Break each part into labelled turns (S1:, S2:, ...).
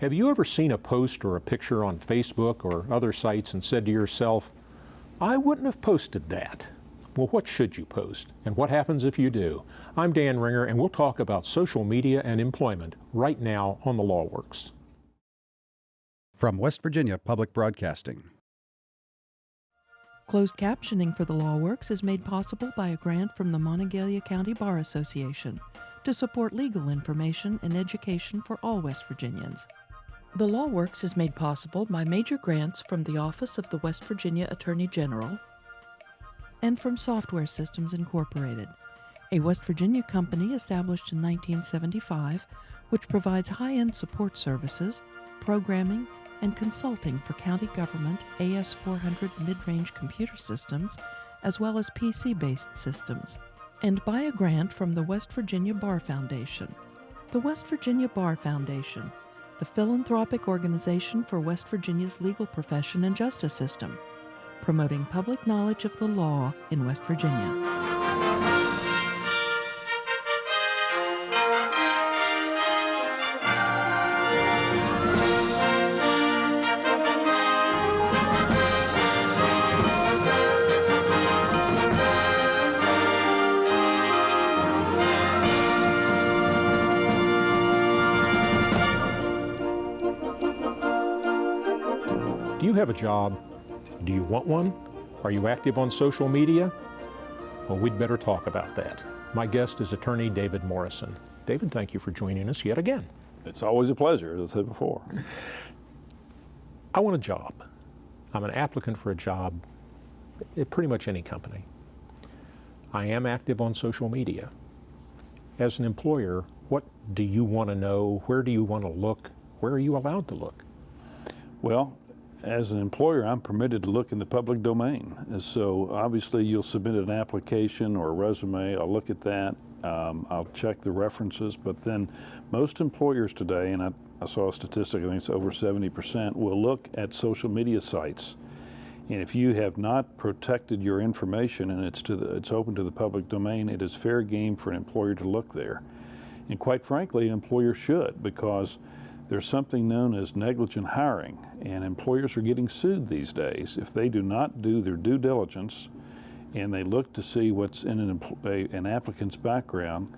S1: Have you ever seen a post or a picture on Facebook or other sites and said to yourself, I wouldn't have posted that? Well, what should you post? And what happens if you do? I'm Dan Ringer, and we'll talk about social media and employment right now on The Law Works.
S2: From West Virginia Public Broadcasting.
S3: Closed captioning for The Law Works is made possible by a grant from the Monongalia County Bar Association to support legal information and education for all West Virginians. The Law Works is made possible by major grants from the Office of the West Virginia Attorney General and from Software Systems Incorporated, a West Virginia company established in 1975 which provides high-end support services, programming, and consulting for county government AS400 mid-range computer systems, as well as PC-based systems, and by a grant from the West Virginia Bar Foundation. The West Virginia Bar Foundation, the philanthropic organization for West Virginia's legal profession and justice system, promoting public knowledge of the law in West Virginia.
S1: Do you have a job? Do you want one? Are you active on social media? Well, we'd better talk about that. My guest is attorney David Morrison. David, thank you for joining us yet again.
S4: It's always a pleasure, as I said before.
S1: I want a job. I'm an applicant for a job at pretty much any company. I am active on social media. As an employer, what do you want to know? Where do you want to look? Where are you allowed to look?
S4: Well, as an employer, I'm permitted to look in the public domain. So obviously you'll submit an application or a resume, I'll look at that, I'll check the references, but then most employers today, and I saw a statistic, I think it's over 70%, will look at social media sites. And if you have not protected your information and it's open to the public domain, it is fair game for an employer to look there. And quite frankly, an employer should, because there's something known as negligent hiring, and employers are getting sued these days if they do not do their due diligence and they look to see what's in an applicant's background.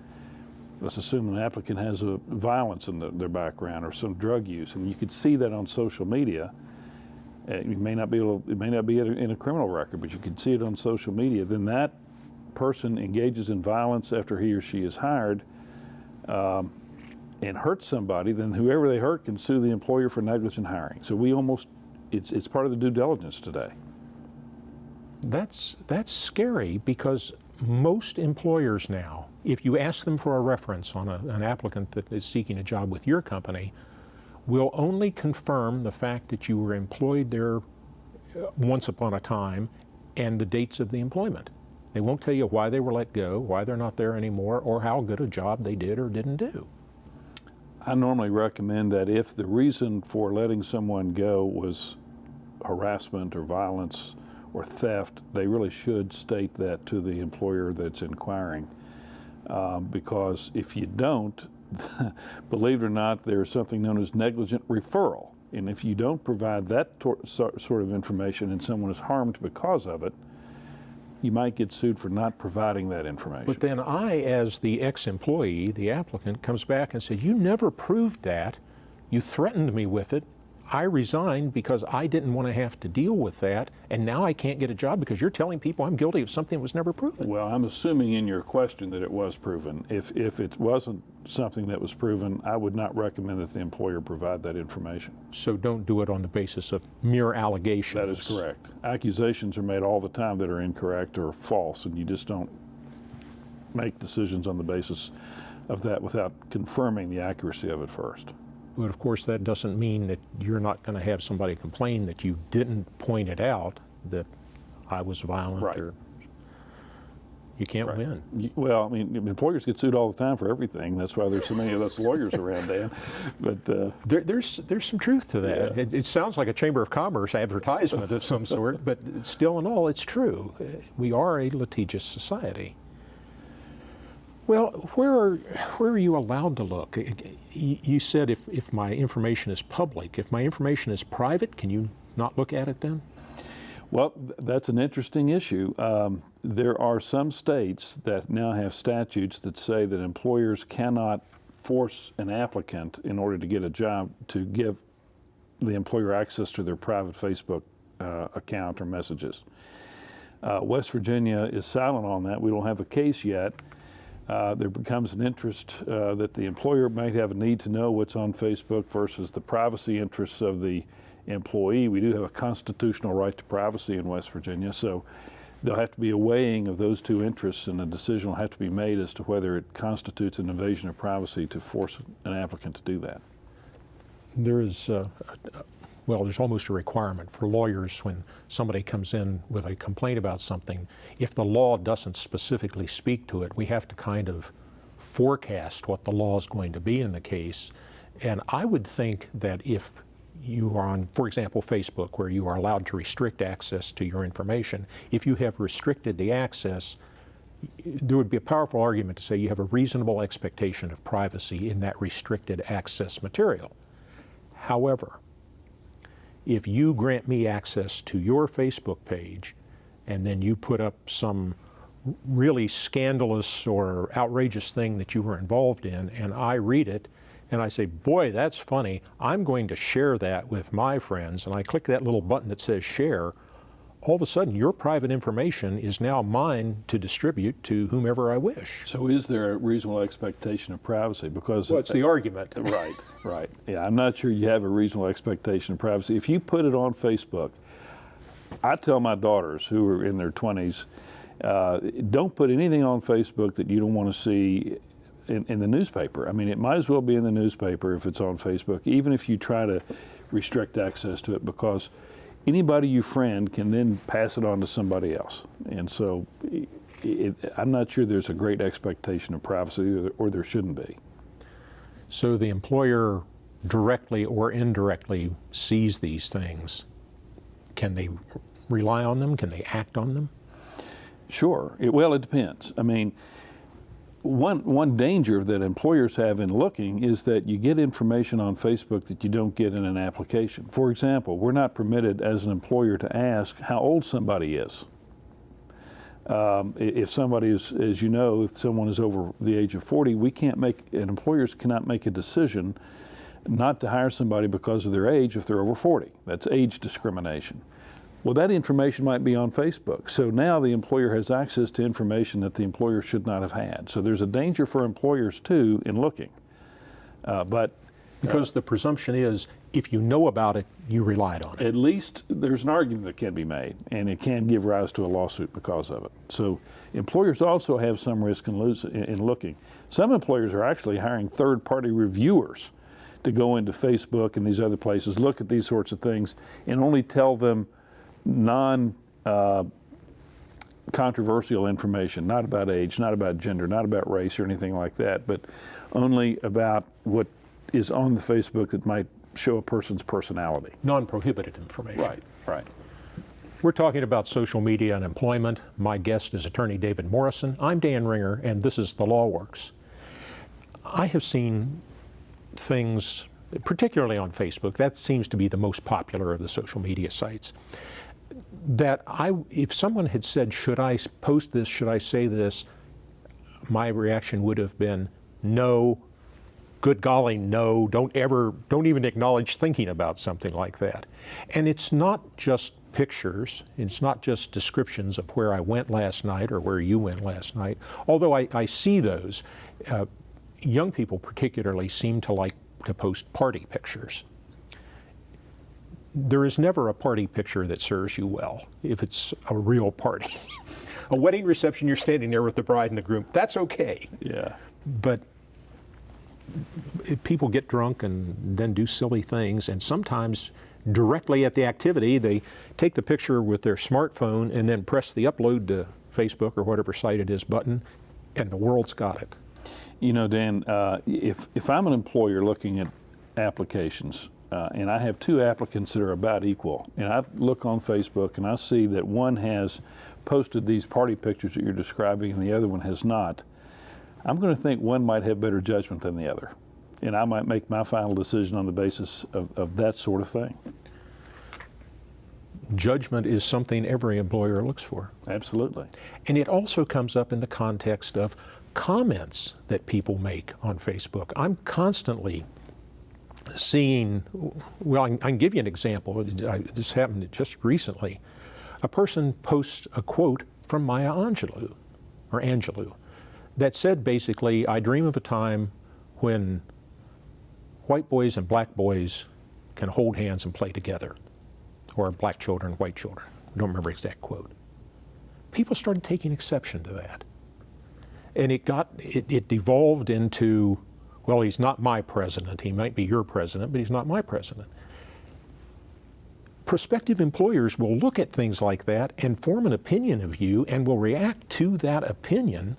S4: Let's assume an applicant has a violence in their background or some drug use, and you could see that on social media. It may not be in a criminal record, but you can see it on social media. Then that person engages in violence after he or she is hired, and hurt somebody, then whoever they hurt can sue the employer for negligent hiring. So it's part of the due diligence today.
S1: That's scary, because most employers now, if you ask them for a reference on an applicant that is seeking a job with your company, will only confirm the fact that you were employed there once upon a time and the dates of the employment. They won't tell you why they were let go, why they're not there anymore, or how good a job they did or didn't do.
S4: I normally recommend that if the reason for letting someone go was harassment or violence or theft, they really should state that to the employer that's inquiring. Because if you don't, believe it or not, there's something known as negligent referral. And if you don't provide that sort of information and someone is harmed because of it, you might get sued for not providing that information.
S1: But then I, as the ex-employee, the applicant, comes back and says, you never proved that, you threatened me with it, I resigned because I didn't want to have to deal with that, and now I can't get a job because you're telling people I'm guilty of something that was never proven.
S4: Well, I'm assuming in your question that it was proven. If it wasn't something that was proven, I would not recommend that the employer provide that information.
S1: So don't do it on the basis of mere allegations.
S4: That is correct. Accusations are made all the time that are incorrect or false, and you just don't make decisions on the basis of that without confirming the accuracy of it first.
S1: But of course, that doesn't mean that you're not going to have somebody complain that you didn't point it out, that I was violent.
S4: Right.
S1: Or you can't win.
S4: Well, I mean, employers get sued all the time for everything. That's why there's so many of us lawyers around, Dan. But
S1: there's some truth to that.
S4: Yeah.
S1: It sounds like a Chamber of Commerce advertisement of some sort, but still in all, it's true. We are a litigious society. Well, where are you allowed to look? You said if my information is public. If my information is private, can you not look at it then?
S4: Well, that's an interesting issue. There are some states that now have statutes that say that employers cannot force an applicant in order to get a job to give the employer access to their private Facebook account or messages. West Virginia is silent on that. We don't have a case yet. There becomes an interest that the employer might have a need to know what's on Facebook versus the privacy interests of the employee. We do have a constitutional right to privacy in West Virginia, so there'll have to be a weighing of those two interests, and a decision will have to be made as to whether it constitutes an invasion of privacy to force an applicant to do that.
S1: There is, well, there's almost a requirement for lawyers when somebody comes in with a complaint about something. If the law doesn't specifically speak to it, we have to kind of forecast what the law is going to be in the case. And I would think that if you are on, for example, Facebook, where you are allowed to restrict access to your information, if you have restricted the access, there would be a powerful argument to say you have a reasonable expectation of privacy in that restricted access material. However, if you grant me access to your Facebook page and then you put up some really scandalous or outrageous thing that you were involved in, and I read it and I say, boy, that's funny, I'm going to share that with my friends, and I click that little button that says share, all of a sudden your private information is now mine to distribute to whomever I wish.
S4: So is there a reasonable expectation of privacy? Because
S1: Well, it's the argument.
S4: Right, right. Yeah, I'm not sure you have a reasonable expectation of privacy. If you put it on Facebook, I tell my daughters who are in their 20s, don't put anything on Facebook that you don't want to see in the newspaper. I mean, it might as well be in the newspaper if it's on Facebook, even if you try to restrict access to it, because anybody you friend can then pass it on to somebody else. And so I'm not sure there's a great expectation of privacy, or there shouldn't be.
S1: So the employer directly or indirectly sees these things. Can they rely on them? Can they act on them?
S4: Sure. Well, it depends. I mean, one danger that employers have in looking is that you get information on Facebook that you don't get in an application. For example, we're not permitted as an employer to ask how old somebody is. If somebody is, as you know, if someone is over the age of 40, we can't make, and employers cannot make a decision not to hire somebody because of their age if they're over 40. That's age discrimination. Well, that information might be on Facebook. So now the employer has access to information that the employer should not have had. So there's a danger for employers too in looking.
S1: Because the presumption is if you know about it, you relied on it.
S4: At least there's an argument that can be made, and it can give rise to a lawsuit because of it. So employers also have some risk in looking. Some employers are actually hiring third-party reviewers to go into Facebook and these other places, look at these sorts of things, and only tell them non-controversial information, not about age, not about gender, not about race or anything like that, but only about what is on the Facebook that might show a person's personality.
S1: Non-prohibited information.
S4: Right, right.
S1: We're talking about social media and employment. My guest is attorney David Morrison. I'm Dan Ringer, and this is The Law Works. I have seen things, particularly on Facebook, that seems to be the most popular of the social media sites, that if someone had said, should I post this, should I say this, my reaction would have been, no, good golly, no, don't even acknowledge thinking about something like that. And it's not just pictures, it's not just descriptions of where I went last night or where you went last night, although I see those. Young people particularly seem to like to post party pictures. There is never a party picture that serves you well if it's a real party. A wedding reception, you're standing there with the bride and the groom, that's okay.
S4: Yeah.
S1: But people get drunk and then do silly things, and sometimes directly at the activity, they take the picture with their smartphone and then press the upload to Facebook or whatever site it is button, and the world's got it.
S4: You know, Dan, if I'm an employer looking at applications, and I have two applicants that are about equal, and I look on Facebook and I see that one has posted these party pictures that you're describing and the other one has not, I'm going to think one might have better judgment than the other. And I might make my final decision on the basis of that sort of thing.
S1: Judgment is something every employer looks for.
S4: Absolutely.
S1: And it also comes up in the context of comments that people make on Facebook. I'm constantly seeing, well, I can give you an example. This happened just recently. A person posts a quote from Maya Angelou, that said basically, I dream of a time when white boys and black boys can hold hands and play together, or black children, white children. I don't remember the exact quote. People started taking exception to that. And it devolved into, well, he's not my president. He might be your president, but he's not my president. Prospective employers will look at things like that and form an opinion of you and will react to that opinion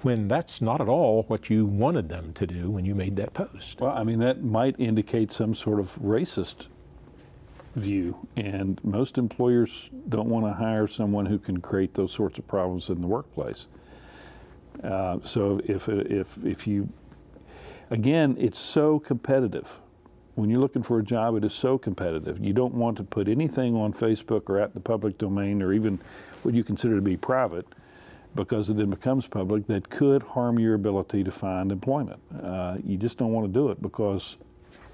S1: when that's not at all what you wanted them to do when you made that post.
S4: Well, I mean, that might indicate some sort of racist view, and most employers don't want to hire someone who can create those sorts of problems in the workplace. So if you, again, it's so competitive. When you're looking for a job, it is so competitive. You don't want to put anything on Facebook or at the public domain or even what you consider to be private, because it then becomes public, that could harm your ability to find employment. You just don't want to do it, because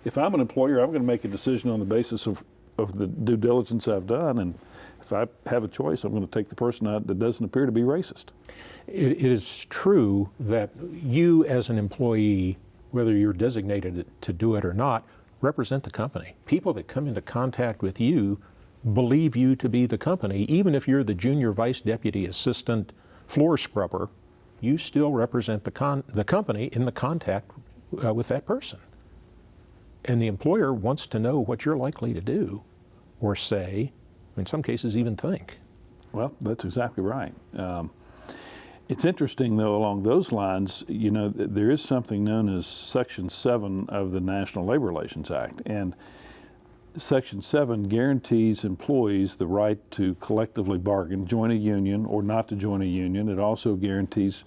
S4: if I'm an employer, I'm going to make a decision on the basis of the due diligence I've done, and if I have a choice, I'm going to take the person out that doesn't appear to be racist.
S1: It is true that you as an employee, whether you're designated to do it or not, represent the company. People that come into contact with you believe you to be the company. Even if you're the junior vice deputy assistant floor scrubber, you still represent the company in the contact with that person. And the employer wants to know what you're likely to do or say, in some cases even think.
S4: Well, that's exactly right. It's interesting, though, along those lines, you know, there is something known as Section 7 of the National Labor Relations Act. And Section 7 guarantees employees the right to collectively bargain, join a union, or not to join a union. It also guarantees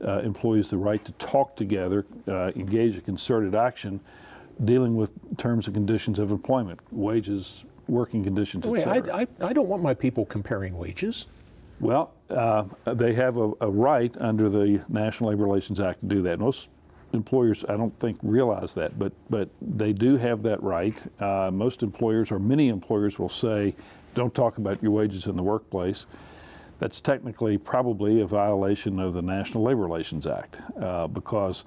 S4: employees the right to talk together, engage in concerted action, dealing with terms and conditions of employment, wages, working conditions,
S1: Wait,
S4: etc.
S1: I don't want my people comparing wages.
S4: Well, they have a right under the National Labor Relations Act to do that. Most employers, I don't think, realize that, but they do have that right. Most employers, or many employers, will say, don't talk about your wages in the workplace. That's technically probably a violation of the National Labor Relations Act, because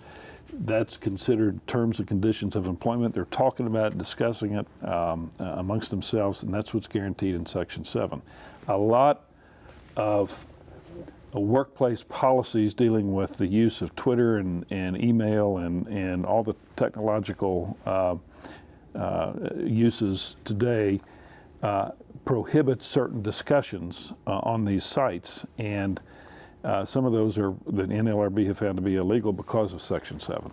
S4: that's considered terms and conditions of employment. They're talking about it, discussing it amongst themselves, and that's what's guaranteed in Section 7. A lot of workplace policies dealing with the use of Twitter and email and all the technological uses today prohibit certain discussions on these sites, and some of those are the NLRB have found to be illegal because of Section 7.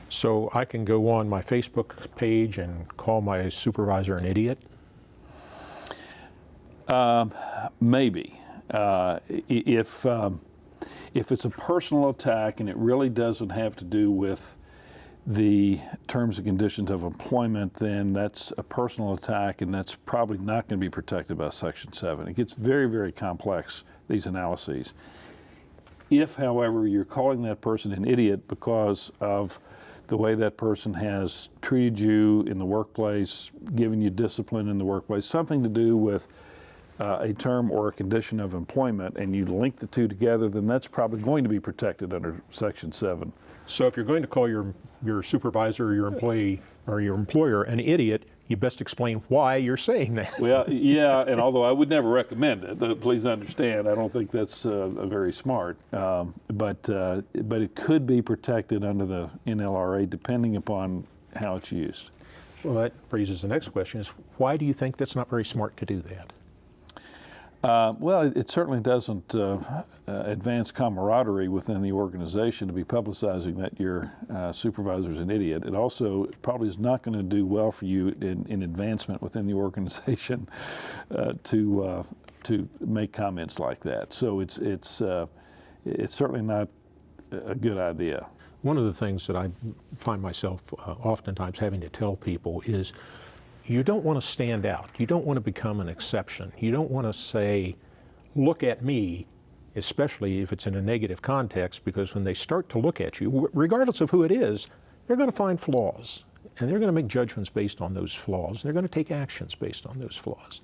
S1: So I can go on my Facebook page and call my supervisor an idiot?
S4: Maybe. If it's a personal attack and it really doesn't have to do with the terms and conditions of employment, then that's a personal attack, and that's probably not going to be protected by Section 7. It gets very, very complex, these analyses. If, however, you're calling that person an idiot because of the way that person has treated you in the workplace, given you discipline in the workplace, something to do with a term or a condition of employment, and you link the two together, then that's probably going to be protected under Section 7.
S1: So if you're going to call your supervisor or your employee or your employer an idiot, you best explain why you're saying that.
S4: Well, yeah, and although I would never recommend it, please understand, I don't think that's very smart. But it could be protected under the NLRA depending upon how it's used.
S1: Well, that raises the next question: is why do you think that's not very smart to do that?
S4: Well, it certainly doesn't advance camaraderie within the organization to be publicizing that your supervisor's an idiot. It also probably is not going to do well for you in advancement within the organization to make comments like that. So it's it's certainly not a good idea.
S1: One of the things that I find myself oftentimes having to tell people is you don't want to stand out. You don't want to become an exception. You don't want to say, look at me, especially if it's in a negative context, because when they start to look at you, regardless of who it is, they're going to find flaws. And they're going to make judgments based on those flaws. They're going to take actions based on those flaws.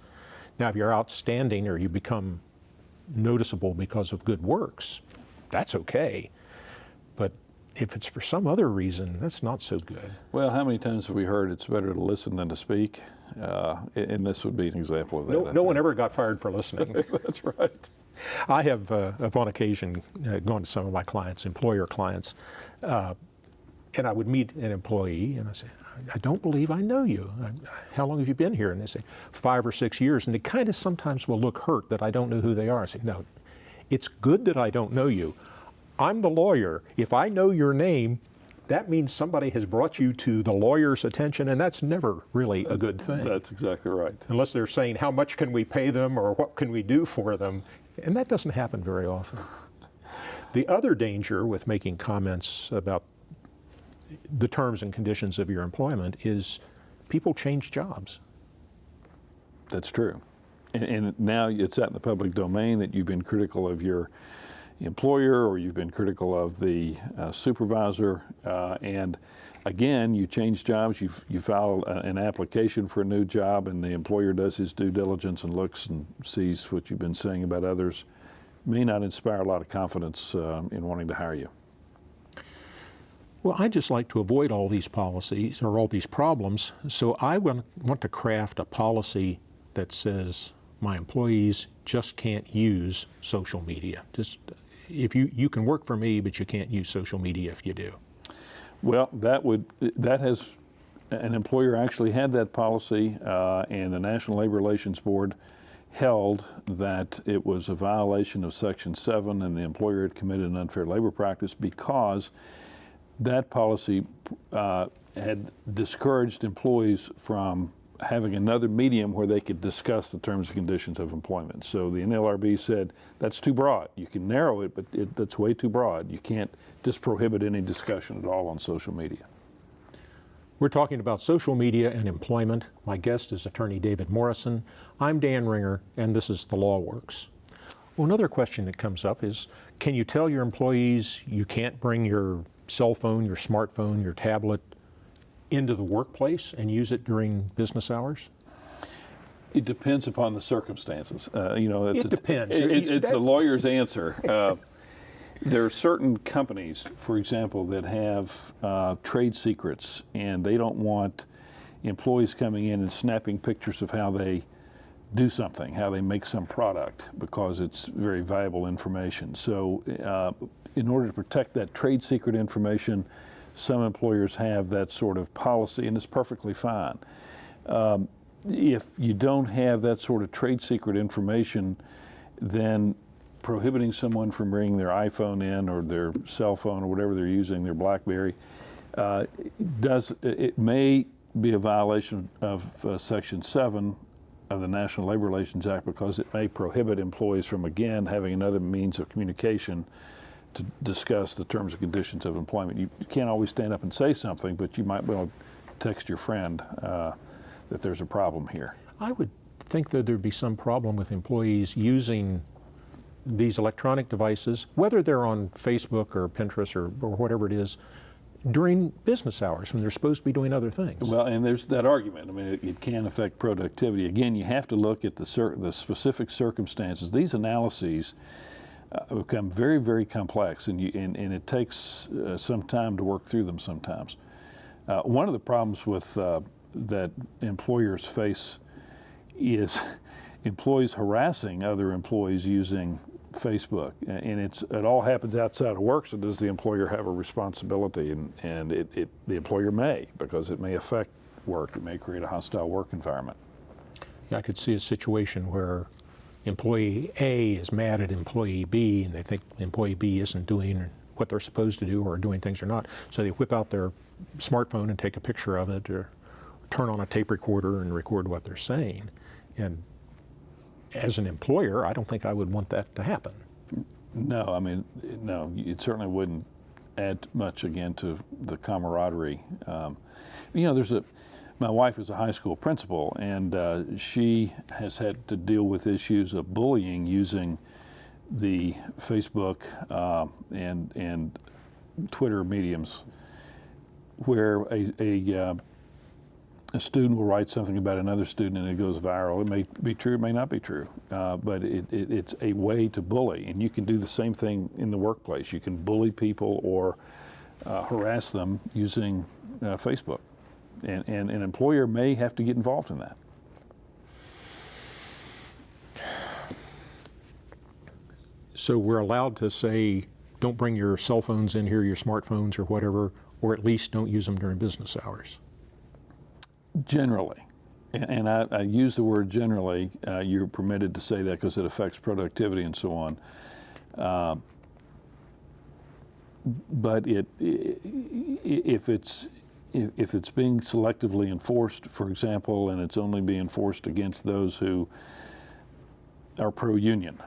S1: Now, if you're outstanding or you become noticeable because of good works, that's okay. But if it's for some other reason, that's not so good.
S4: Well, how many times have we heard it's better to listen than to speak? And this would be an example of that.
S1: No one ever got fired for listening.
S4: That's right.
S1: I have, upon occasion, gone to some of my clients, employer clients, and I would meet an employee, and I say, I don't believe I know you. How long have you been here? And they say, 5 or 6 years. And they kind of sometimes will look hurt that I don't know who they are. I say, no, it's good that I don't know you. I'm the lawyer. If I know your name, that means somebody has brought you to the lawyer's attention, and that's never really a good thing.
S4: That's exactly right.
S1: Unless they're saying, how much can we pay them or what can we do for them? And that doesn't happen very often. The other danger with making comments about the terms and conditions of your employment is people change jobs.
S4: That's true. And now it's out in the public domain that you've been critical of your employer or you've been critical of the supervisor. And again, you change jobs, you file an application for a new job, and the employer does his due diligence and looks and sees what you've been saying about others. May not inspire a lot of confidence in wanting to hire you.
S1: Well, I just like to avoid all these policies or all these problems, so I want to craft a policy that says my employees just can't use social media. Just if you can work for me, but you can't use social media if you do.
S4: Well, that has an employer actually had that policy, and the National Labor Relations Board held that it was a violation of Section 7, and the employer had committed an unfair labor practice because that policy had discouraged employees from having another medium where they could discuss the terms and conditions of employment. So the NLRB said that's too broad. You can narrow it, but that's way too broad. You can't just prohibit any discussion at all on social media.
S1: We're talking about social media and employment. My guest is attorney David Morrison. I'm Dan Ringer, and this is The Law Works. Well, another question that comes up is, can you tell your employees you can't bring your cell phone, your smartphone, your tablet into the workplace and use it during business hours?
S4: It depends upon the circumstances.
S1: It depends.
S4: It's the lawyer's answer. There are certain companies, for example, that have trade secrets, and they don't want employees coming in and snapping pictures of how they do something, how they make some product, because it's very valuable information. So in order to protect that trade secret information, some employers have that sort of policy, and it's perfectly fine. If you don't have that sort of trade secret information, then prohibiting someone from bringing their iPhone in or their cell phone or whatever they're using, their BlackBerry, it may be a violation of Section 7 of the National Labor Relations Act, because it may prohibit employees from, again, having another means of communication to discuss the terms and conditions of employment. You can't always stand up and say something, but you might be able to text your friend that there's a problem here.
S1: I would think that there'd be some problem with employees using these electronic devices, whether they're on Facebook or Pinterest or whatever it is, during business hours when they're supposed to be doing other things.
S4: Well, and there's that argument. I mean, it can affect productivity. Again, you have to look at the specific circumstances. These analyses become very, very complex, and it takes some time to work through them sometimes. One of the problems with that employers face is employees harassing other employees using Facebook, and it all happens outside of work. So does the employer have a responsibility? And the employer may, because it may affect work. It may create a hostile work environment.
S1: Yeah, I could see a situation where employee A is mad at employee B, and they think employee B isn't doing what they're supposed to do or doing things or not. So they whip out their smartphone and take a picture of it, or turn on a tape recorder and record what they're saying. And as an employer, I don't think I would want that to happen.
S4: No, I mean, no, it certainly wouldn't add much again to the camaraderie. My wife is a high school principal, and she has had to deal with issues of bullying using the Facebook and Twitter mediums, where a student will write something about another student and it goes viral. It may be true, it may not be true, but it's a way to bully. And you can do the same thing in the workplace. You can bully people or harass them using Facebook. And an employer may have to get involved in that.
S1: So we're allowed to say, don't bring your cell phones in here, your smartphones or whatever, or at least don't use them during business hours.
S4: Generally, and I use the word generally, you're permitted to say that because it affects productivity and so on. But if it's being selectively enforced, for example, and it's only being enforced against those who are pro-union,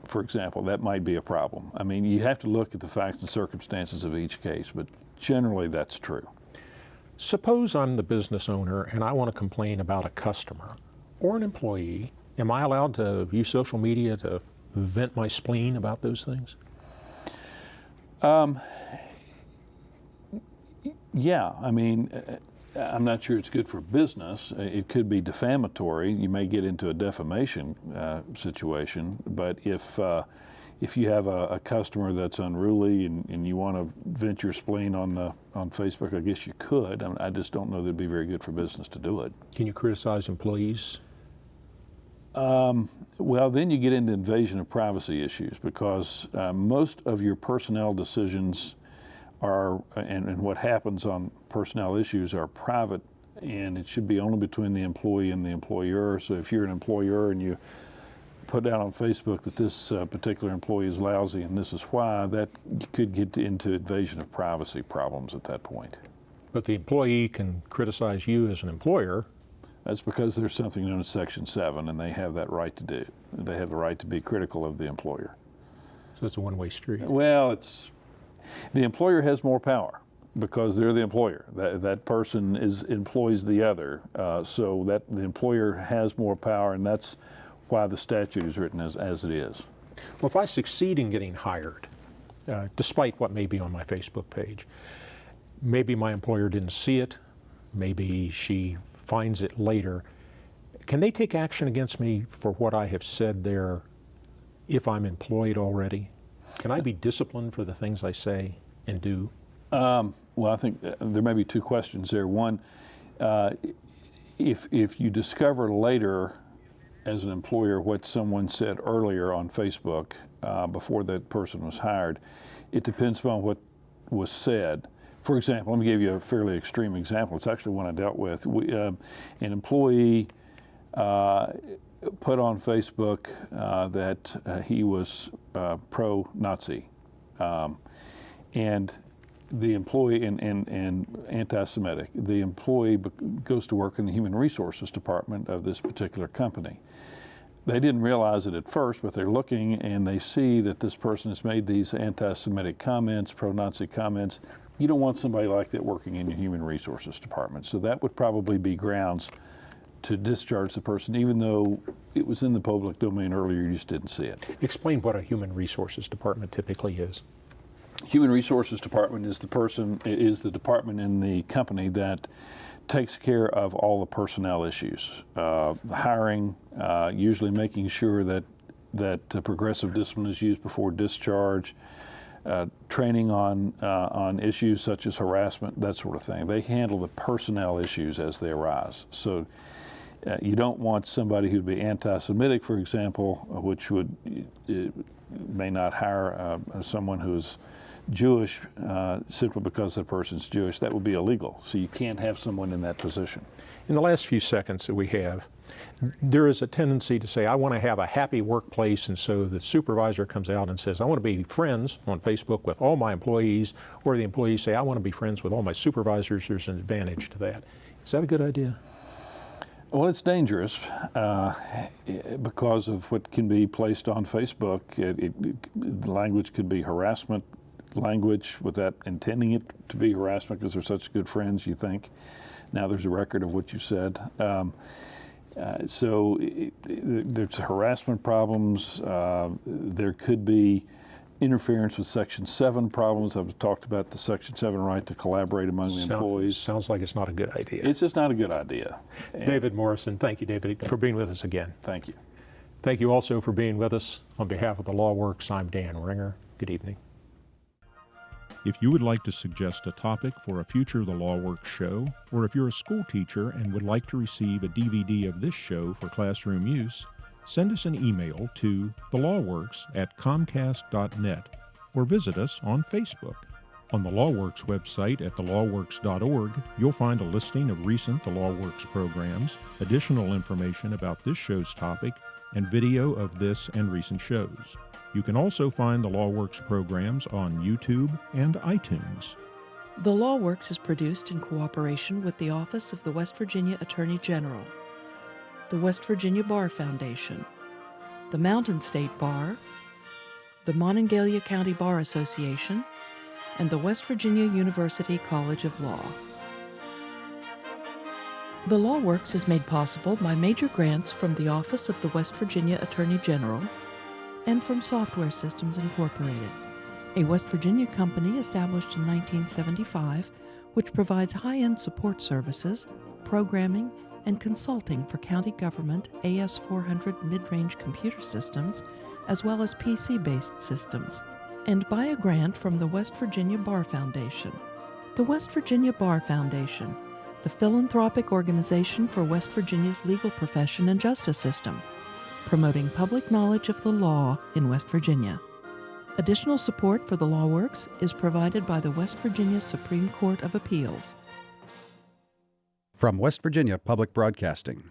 S4: for example, that might be a problem. I mean, you have to look at the facts and circumstances of each case, but generally that's true.
S1: Suppose I'm the business owner and I want to complain about a customer or an employee. Am I allowed to use social media to vent my spleen about those things?
S4: Yeah, I mean, I'm not sure it's good for business. It could be defamatory. You may get into a defamation situation. But if you have a customer that's unruly and you want to vent your spleen on Facebook, I guess you could. I just don't know that it'd be very good for business to do it.
S1: Can you criticize employees?
S4: Well, then you get into invasion of privacy issues because most of your personnel decisions are, and what happens on personnel issues are private, and it should be only between the employee and the employer. So if you're an employer and you put out on Facebook that this particular employee is lousy and this is why, that you could get into invasion of privacy problems at that point.
S1: But the employee can criticize you as an employer.
S4: That's because there's something known as Section 7, and they have that right to do. They have the right to be critical of the employer.
S1: So it's a one-way street.
S4: Well, the employer has more power because they're the employer. That person employs the other, so that the employer has more power, and that's why the statute is written as it is.
S1: Well, if I succeed in getting hired, despite what may be on my Facebook page, maybe my employer didn't see it, maybe she finds it later, can they take action against me for what I have said there if I'm employed already? Can I be disciplined for the things I say and do?
S4: Well, I think there may be two questions there. One, if you discover later as an employer what someone said earlier on Facebook before that person was hired, it depends upon what was said. For example, let me give you a fairly extreme example. It's actually one I dealt with. An employee put on Facebook that he was pro-Nazi, and the employee and anti-Semitic. The employee goes to work in the Human Resources Department of this particular company. They didn't realize it at first, but they're looking and they see that this person has made these anti-Semitic comments, pro-Nazi comments. You don't want somebody like that working in your Human Resources Department. So that would probably be grounds to discharge the person, even though it was in the public domain earlier, you just didn't see it.
S1: Explain what a Human Resources Department typically is.
S4: Human Resources Department is the department in the company that takes care of all the personnel issues, the hiring, usually making sure that progressive discipline is used before discharge, training on issues such as harassment, that sort of thing. They handle the personnel issues as they arise. So you don't want somebody who'd be anti-Semitic, for example, which may not hire someone who's Jewish simply because that person's Jewish. That would be illegal. So you can't have someone in that position.
S1: In the last few seconds that we have, there is a tendency to say, I want to have a happy workplace, and so the supervisor comes out and says, I want to be friends on Facebook with all my employees, or the employees say, I want to be friends with all my supervisors. There's an advantage to that. Is that a good idea?
S4: Well, it's dangerous because of what can be placed on Facebook. The language could be harassment language without intending it to be harassment because they're such good friends, you think. Now there's a record of what you said. So there's harassment problems. There could be interference with Section 7 problems. I've talked about the Section 7 right to collaborate among the employees.
S1: Sounds like it's not a good idea.
S4: It's just not a good idea.
S1: David Morrison, thank you, David, for being with us again.
S4: Thank you.
S1: Thank you also for being with us. On behalf of the Law Works, I'm Dan Ringer. Good evening.
S5: If you would like to suggest a topic for a future The Law Works show, or if you're a school teacher and would like to receive a DVD of this show for classroom use, send us an email to thelawworks@comcast.net or visit us on Facebook. On the Law Works website at thelawworks.org, you'll find a listing of recent The Law Works programs, additional information about this show's topic, and video of this and recent shows. You can also find the Law Works programs on YouTube and iTunes.
S3: The Law Works is produced in cooperation with the Office of the West Virginia Attorney General, the West Virginia Bar Foundation, the Mountain State Bar, the Monongalia County Bar Association, and the West Virginia University College of Law. The Law Works is made possible by major grants from the Office of the West Virginia Attorney General and from Software Systems Incorporated, a West Virginia company established in 1975 which provides high-end support services, programming, and consulting for county government AS400 mid-range computer systems, as well as PC-based systems, and by a grant from the West Virginia Bar Foundation. The West Virginia Bar Foundation, the philanthropic organization for West Virginia's legal profession and justice system, promoting public knowledge of the law in West Virginia. Additional support for the Law Works is provided by the West Virginia Supreme Court of Appeals.
S2: From West Virginia Public Broadcasting.